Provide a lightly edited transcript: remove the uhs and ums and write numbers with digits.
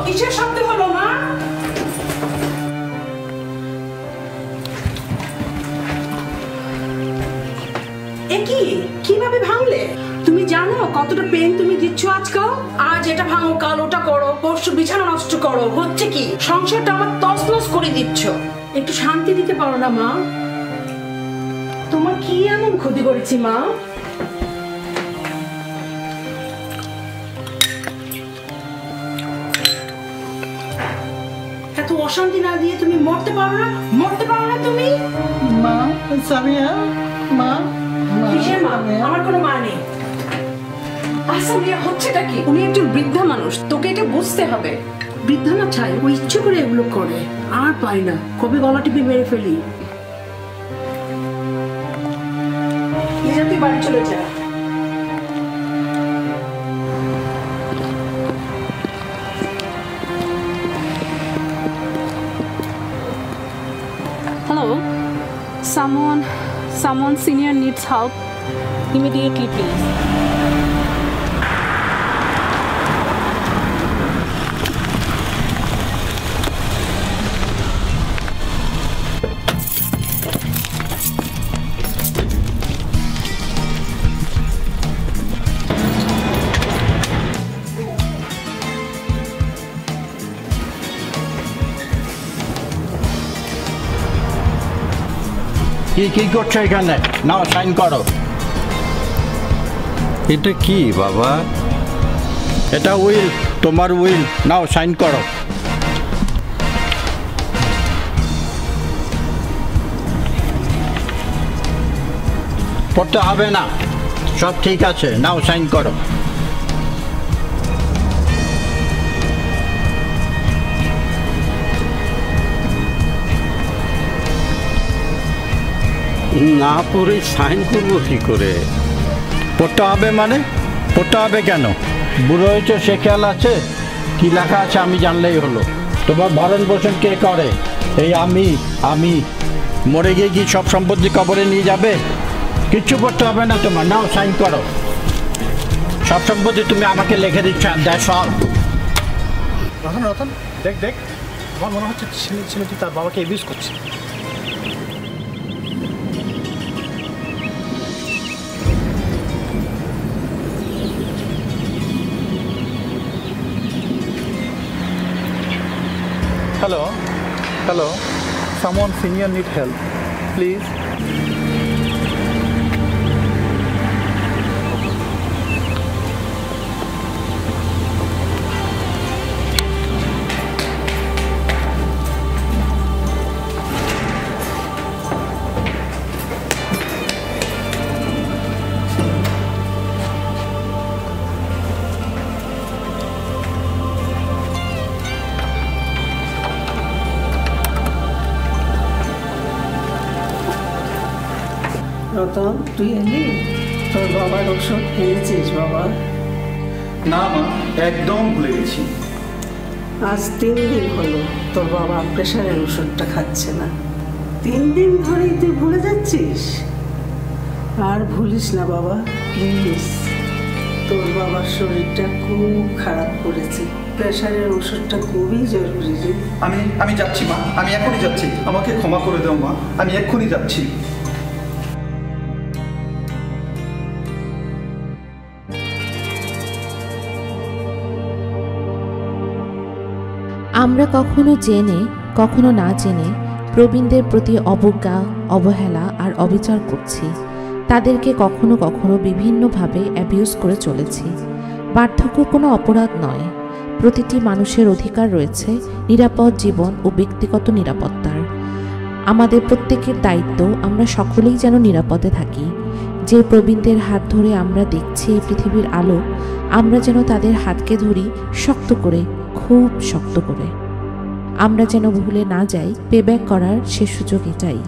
কিসের শব্দ হলো মা? কিভাবে ভাঙলে? তুমি জানো কতটা পেন তুমি দিচ্ছ আজকাল? আজ এটা ভাঙো, কাল ওটা করো, পরশু বিছানা নষ্ট করো। হচ্ছে কি, সংসারটা আমার তছনছ করে দিচ্ছ। একটু শান্তি দিতে পারো না মা? তোমার কি এমন ক্ষতি করেছি মা? এত অশান্তি না দিয়ে তুমি মরতে পারো না? মরতে পারো না তুমি? মা, সামিয়া, মা। কিসের মা? আমার কোনো মা নেই। আসামিয়া হচ্ছেটা কি? উনি একজন বৃদ্ধা মানুষ, তোকে এটা বুঝতে হবে। বৃদ্ধা না চাই, ও ইচ্ছে করে এগুলো করে। আর পাই না, কবে গলা টিপে মেরে ফেলি। তুই বাড়ি চলে যা। Hello, someone senior needs help immediately, please. কি করছো এখানে? নাও সাইন করো। এটা কি বাবা? এটা উইল, তোমার উইল। নাও সাইন করো। পড়তে হবে না, সব ঠিক আছে। নাও সাইন করো। না পড়ে সাইন করবো কি করে? পড়তে হবে মানে? পড়তে হবে কেন? বুড়ো হয়েছে সে খেয়াল আছে? কি লেখা আছে আমি জানলেই হলো। তোমার ভরণ পোষণ কে করে? এই আমি মরে গিয়ে কি সব সম্পত্তি কবরে নিয়ে যাবে? কিচ্ছু পড়তে হবে না তোমার। নাও সাইন করো। সব সম্পত্তি তুমি আমাকে লিখে দিচ্ছ। সব রতন, দেখ, আমার মনে হচ্ছে ছেলেটি তার বাবাকে অ্যাবিউজ করছে। Hello, someone senior need help, please. Ratan, তুই এলি? তোর বাবার ওষুধ এনেছিস বাবা? না মা, একদম ভুলে গেছি। আজ 3 দিন হলো তোর বাবা প্রেশারের ওষুধটা খাচ্ছে না। 3 দিন ধরেই তুই ভুলে যাচ্ছিস? আর ভুলিস না বাবা, প্লিজ। তোর বাবার শরীরটা খুব খারাপ করেছে, প্রেশারের ওষুধটা খুবই জরুরি রে। আমি যাচ্ছি মা, আমি এখনই যাচ্ছি। আমাকে ক্ষমা করে দাও মা, আমি এক্ষুনি যাচ্ছি। আমরা কখনো জেনে কখনো না জেনে প্রবীণদের প্রতি অবজ্ঞা, অবহেলা আর অবিচার করছি। তাদেরকে কখনো কখনো বিভিন্নভাবে অ্যাবিউজ করে চলেছি। বার্ধক্য কোনো অপরাধ নয়। প্রতিটি মানুষের অধিকার রয়েছে নিরাপদ জীবন ও ব্যক্তিগত নিরাপত্তার। আমাদের প্রত্যেকের দায়িত্ব আমরা সকলেই যেন নিরাপদে থাকি। যে প্রবীণদের হাত ধরে আমরা দেখছি এই পৃথিবীর আলো, আমরা যেন তাদের হাতকে ধরি শক্ত করে, খুব শক্ত করে। আমরা যেন ভুলে না যাই পেব্যাক করার সে সুযোগ এটাই।